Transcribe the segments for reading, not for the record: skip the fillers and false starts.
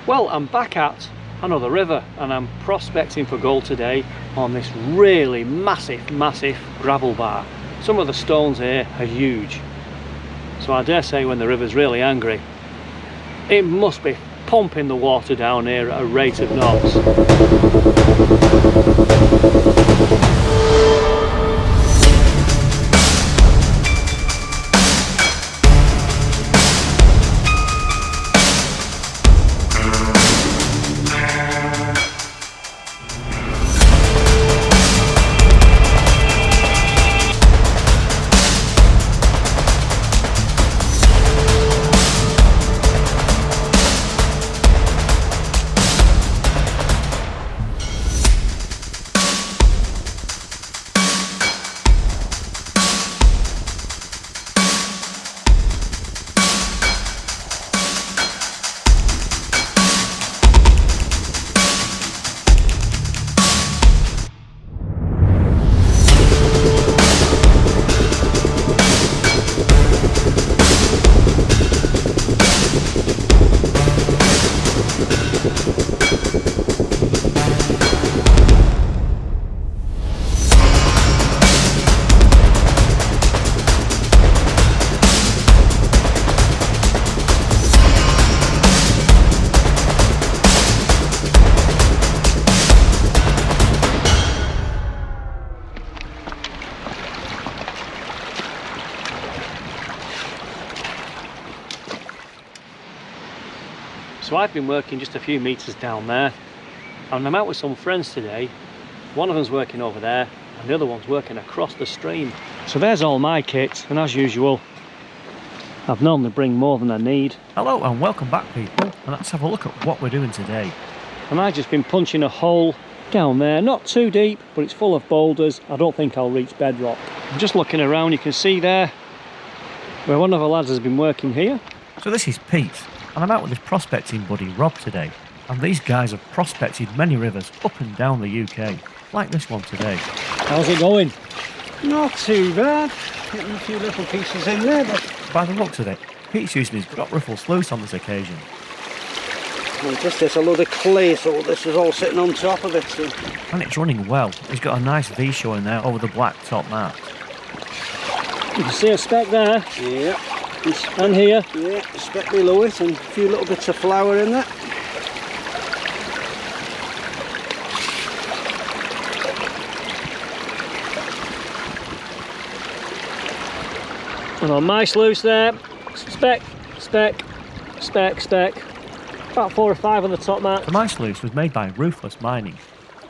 Well, I'm back at another river and I'm prospecting for gold today on this really massive gravel bar. Some of the stones here are huge, so I dare say when the river's really angry it must be pumping the water down here at a rate of knots. So I've been working just a few meters down there and I'm out with some friends today. One of them's working over there and the other one's working across the stream. So there's all my kit, and as usual I've normally bring more than I need. Hello and welcome back, people, and let's have a look at what we're doing today. And I've just been punching a hole down there, not too deep, but it's full of boulders. I don't think I'll reach bedrock. I'm just looking around, you can see there where one of the lads has been working here. So this is Pete, and I'm out with his prospecting buddy Rob today, and these guys have prospected many rivers up and down the UK, like this one today. How's it going? Not too bad. Getting a few little pieces in there, but By the looks of it, Pete's using his drop riffle sluice on this occasion. well, just there's a load of clay, so this is all sitting on top of it. So. And it's running well. He's got a nice V showing there over the black top mat. You can see a speck there. Yeah. And here. Yeah, a speck below it, and a few little bits of flour in there. And on my sluice there, speck, about 4 or 5 on the top mat. The my sluice was made by Ruthless Mining,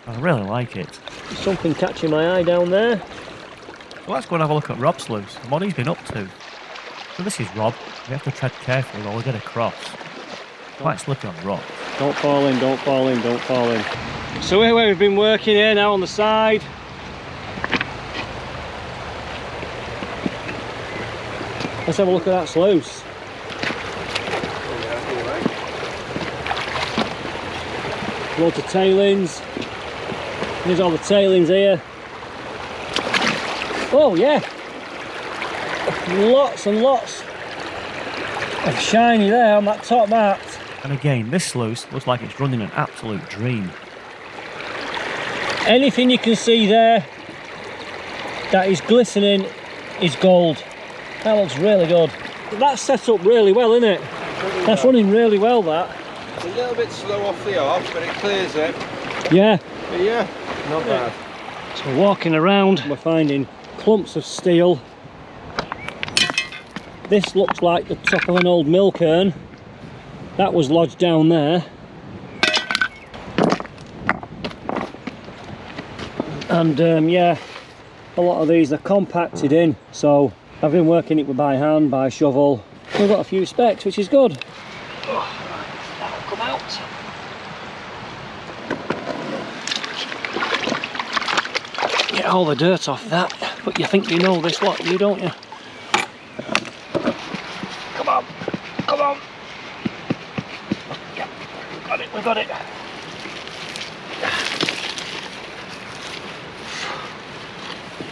and I really like it. Something catching my eye down there. So let's go and have a look at Rob's sluice and what he's been up to. So this is Rob. We have to tread carefully while we get across. Quite slippery on the rock. Don't fall in, don't fall in, don't fall in. So here where we've been working here now on the side. Let's have a look at that sluice. Loads of tailings. Here's all the tailings here. Oh yeah! Lots and lots of shiny there on that top mat. And again, this sluice looks like it's running an absolute dream. Anything you can see there that is glistening is gold. That looks really good. That's set up really well, isn't it? That's running really well, that. It's a little bit slow off the arch, but it clears it. Yeah. But yeah, not bad. So walking around, we're finding clumps of steel. This looks like the top of an old milk urn. That was lodged down there. And yeah, a lot of these are compacted in, so I've been working it by hand, by shovel. We've got a few specks, which is good. Oh, that'll come out. Get all the dirt off that, but you think you know this lot, you don't you? Come on, come on. Yeah, we got it.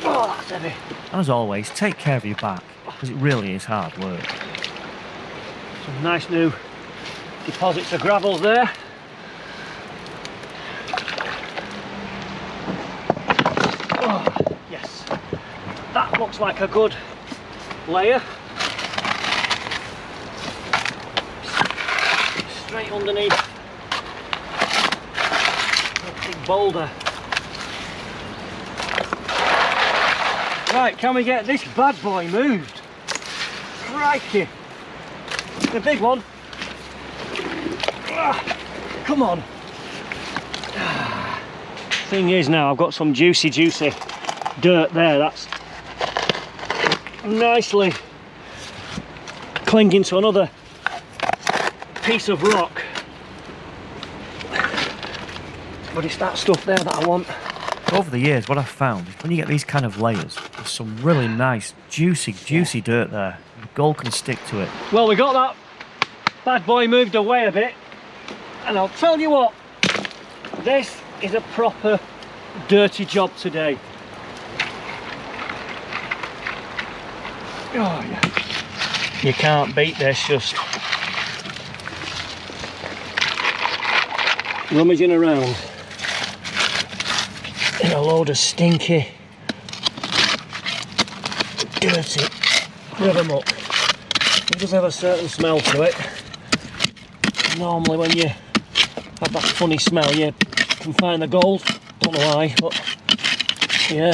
Oh, that's heavy. And as always, take care of your back, because it really is hard work. Some nice new deposits of gravel there. Oh, yes, that looks like a good layer. Straight underneath that big boulder. Right, can we get this bad boy moved? Crikey! The big one. Come on. Thing is now, I've got some juicy dirt there. That's nicely clinging to another piece of rock. But it's that stuff there that I want. Over the years, what I've found is when you get these kind of layers, there's some really nice, juicy dirt there. The gold can stick to it. Well, we got that bad boy moved away a bit, and I'll tell you what, this is a proper dirty job today. Oh yeah, you can't beat this, just rummaging around in a load of stinky, dirty river muck. It does have a certain smell to it. Normally when you have that funny smell you can find the gold. Don't know why, but yeah.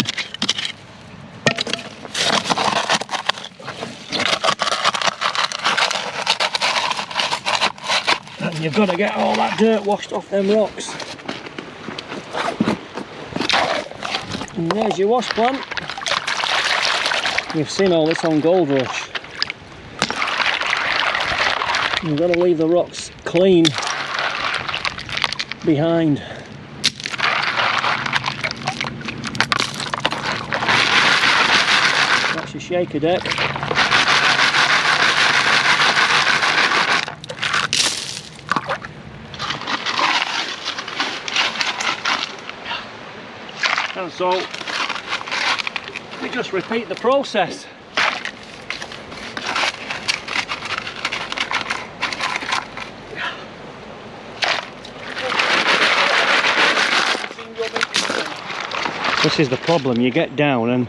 And you've got to get all that dirt washed off them rocks. And there's your wash plant. You've seen all this on Gold Rush. You've got to leave the rocks clean behind. That's your shaker deck. And so we just repeat the process. This is the problem, you get down and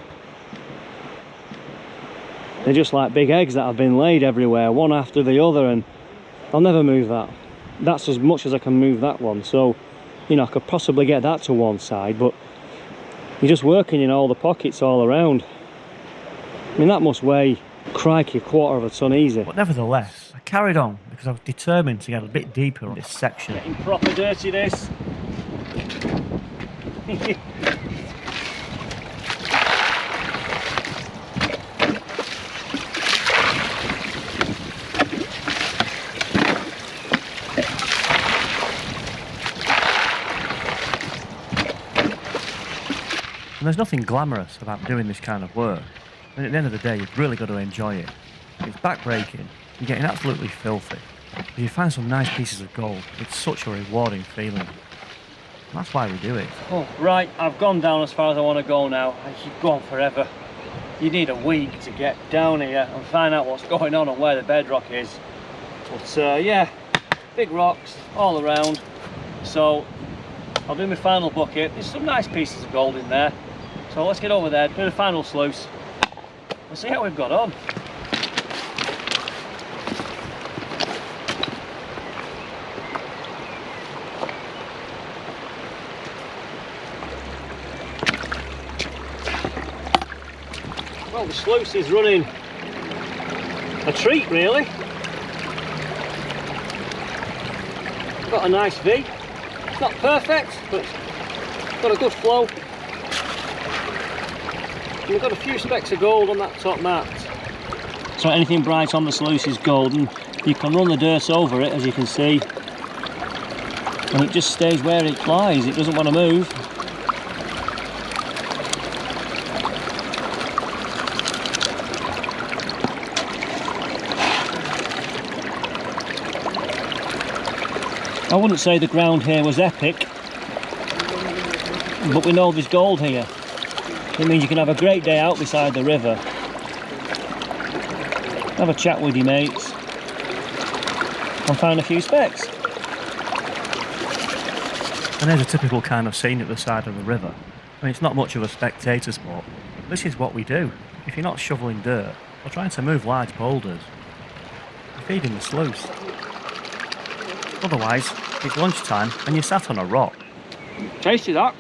they're just like big eggs that have been laid everywhere, one after the other, and I'll never move that. That's as much as I can move that one, so you know I could possibly get that to one side, but you're just working in all the pockets all around. I mean that must weigh, crikey, a quarter of a ton easy. But nevertheless, I carried on because I was determined to get a bit deeper on this section. Getting proper dirty this. And there's nothing glamorous about doing this kind of work. And at the end of the day, you've really got to enjoy it. It's back-breaking, you're getting absolutely filthy. But you find some nice pieces of gold, it's such a rewarding feeling. And that's why we do it. Oh, right, I've gone down as far as I want to go now. I keep going forever. You need a week to get down here and find out what's going on and where the bedrock is. But yeah, big rocks all around. So I'll do my final bucket. There's some nice pieces of gold in there. So let's get over there, do the final sluice. We'll see how we've got on. Well, the sluice is running a treat, really. Got a nice V. It's not perfect, but it's got a good flow. And we've got a few specks of gold on that top mat. So anything bright on the sluice is golden. You can run the dirt over it, as you can see, and it just stays where it lies. It doesn't want to move. I wouldn't say the ground here was epic, but we know there's gold here. It means you can have a great day out beside the river, have a chat with your mates, and find a few specks. And there's a typical kind of scene at the side of the river. I mean, it's not much of a spectator sport. This is what we do. If you're not shoveling dirt or trying to move large boulders, you're feeding the sluice. Otherwise, it's lunchtime and you're sat on a rock. Tasty that.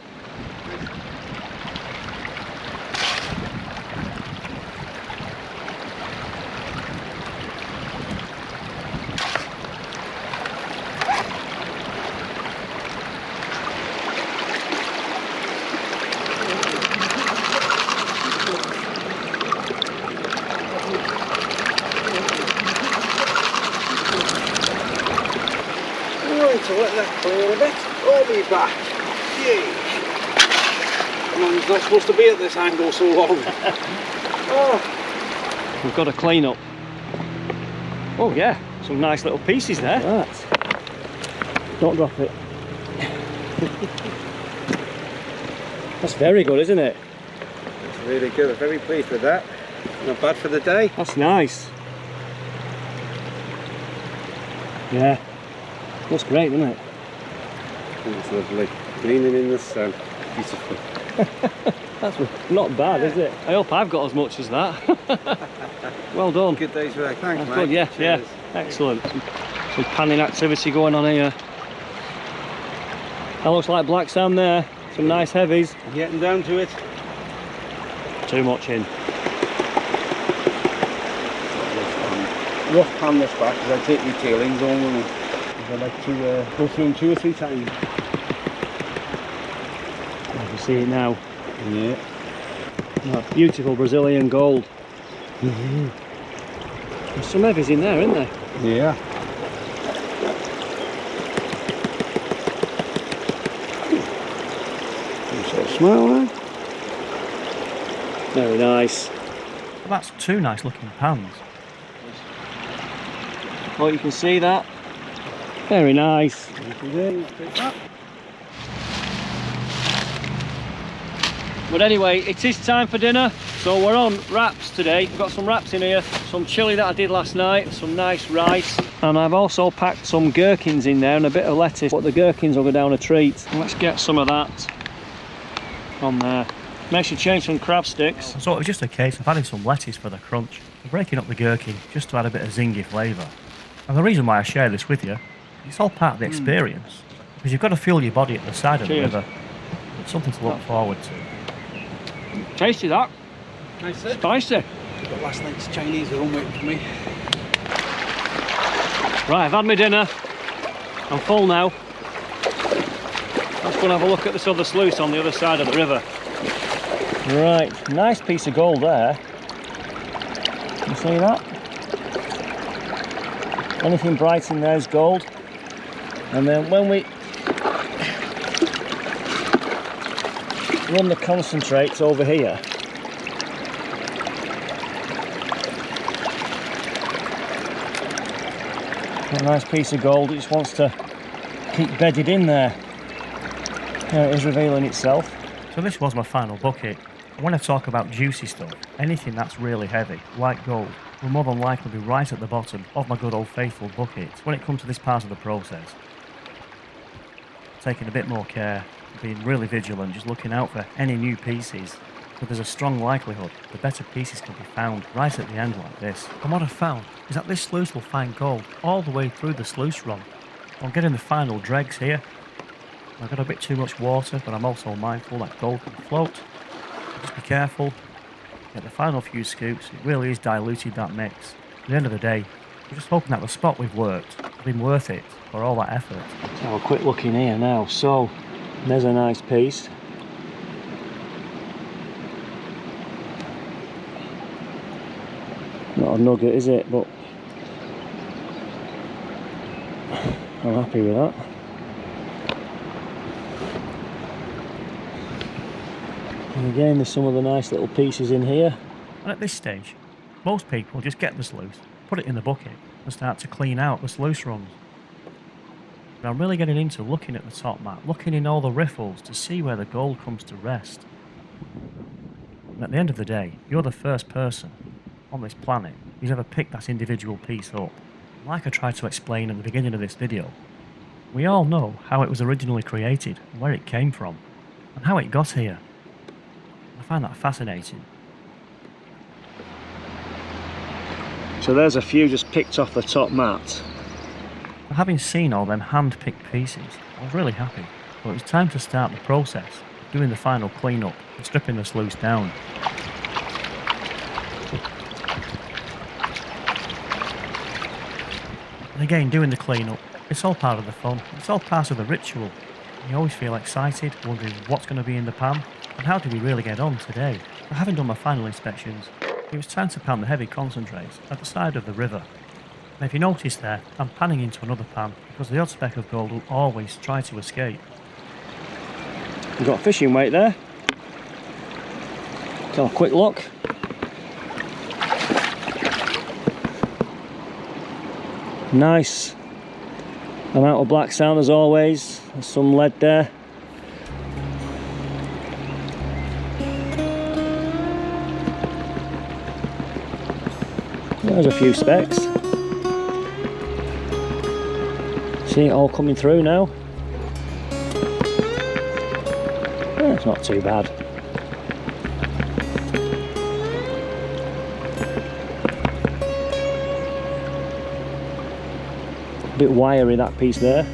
To let that clear a bit, I'll be back. Yay! Man's not supposed to be at this angle so long. Oh. We've got to clean up. Oh yeah, some nice little pieces there. Right. Don't drop it. That's very good, isn't it? It's really good, I'm very pleased with that. Not bad for the day. That's nice. Yeah. Looks great, doesn't it? It's lovely. Gleaming in the sun. Beautiful. That's not bad, is it? I hope I've got as much as that. Well done. Good day's work. Thanks, That's mate. good, yeah, Cheers. yeah. Excellent. Some panning activity going on here. That looks like black sand there. Some nice heavies. Getting down to it. Too much in. Rough pan this back because I take my tailings on with me. I like to go through them 2 or 3 times. I can see it now. Yeah. Oh, beautiful Brazilian gold. There's some heavies in there, isn't there? Yeah. So smell there. Very nice. Well, that's 2 nice looking pans. Oh, you can see that. Very nice. But anyway, it is time for dinner. So we're on wraps today. We've got some wraps in here, some chilli that I did last night, some nice rice, and I've also packed some gherkins in there and a bit of lettuce, but the gherkins will go down a treat. Let's get some of that on there. Make sure you change some crab sticks. So it was just a case of adding some lettuce for the crunch, and breaking up the gherkin just to add a bit of zingy flavour. And the reason why I share this with you, it's all part of the experience, because you've got to fuel your body at the side of the river. It's something to look forward to. Tasty that. Nice. Spicy. Got last night's Chinese at home waiting for me. Right, I've had my dinner. I'm full now. Let's go and have a look at this other sluice on the other side of the river. Right, nice piece of gold there. You see that? Anything bright in there is gold. And then when we run the concentrates over here, a nice piece of gold, it just wants to keep bedded in there. There it is revealing itself. So this was my final bucket. And when I talk about juicy stuff, anything that's really heavy, like gold, will more than likely be right at the bottom of my good old faithful bucket when it comes to this part of the process. Taking a bit more care, being really vigilant, just looking out for any new pieces. But there's a strong likelihood the better pieces can be found right at the end like this. And what I've found is that this sluice will find gold all the way through the sluice run. I'm getting the final dregs here. I've got a bit too much water, but I'm also mindful that gold can float. Just be careful. Get the final few scoops. It really is diluted, that mix. At the end of the day, we're just hoping that the spot we've worked has been worth it for all that effort. Let's have a quick look in here now. So, there's a nice piece. Not a nugget, is it? But I'm happy with that. And again, there's some of the nice little pieces in here. And at this stage, most people just get the sluice, put it in the bucket, and start to clean out the sluice runs. But I'm really getting into looking at the top map, looking in all the riffles to see where the gold comes to rest. And at the end of the day, you're the first person on this planet who's ever picked that individual piece up. Like I tried to explain at the beginning of this video, we all know how it was originally created, and where it came from, and how it got here. I find that fascinating. So there's a few just picked off the top mat. But having seen all them hand-picked pieces, I was really happy. But it was time to start the process of doing the final clean-up and stripping the sluice down. And again, doing the clean-up, it's all part of the fun, it's all part of the ritual. You always feel excited, wondering what's going to be in the pan, and how do we really get on today. But having done my final inspections, it was time to pan the heavy concentrates at the side of the river. And if you notice there, I'm panning into another pan because the odd speck of gold will always try to escape. We've got a fishing weight there. Let's have a quick look. Nice amount of black sound as always. There's some lead there. There's a few specks. See it all coming through now. Yeah, it's not too bad. A bit wiry, that piece there.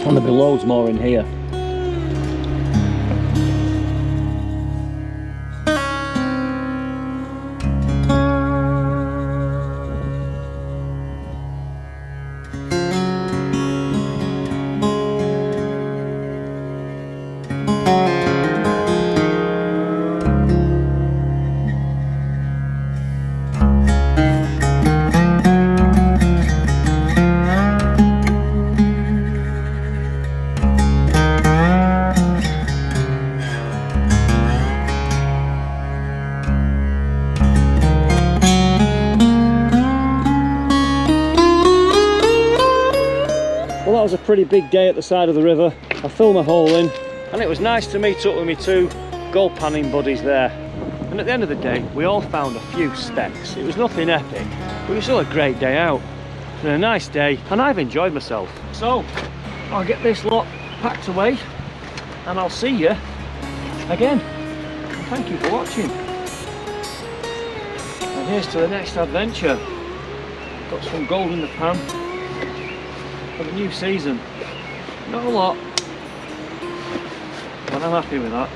And there'll be loads more in here. Well, that was a pretty big day at the side of the river. I filled my hole in, and it was nice to meet up with my two gold panning buddies there. And at the end of the day, we all found a few specks. It was nothing epic, but it was still a great day out. It's been a nice day, and I've enjoyed myself. So, I'll get this lot packed away, and I'll see you again. And thank you for watching. And here's to the next adventure. Got some gold in the pan for the new season. Not a lot, but I'm happy with that.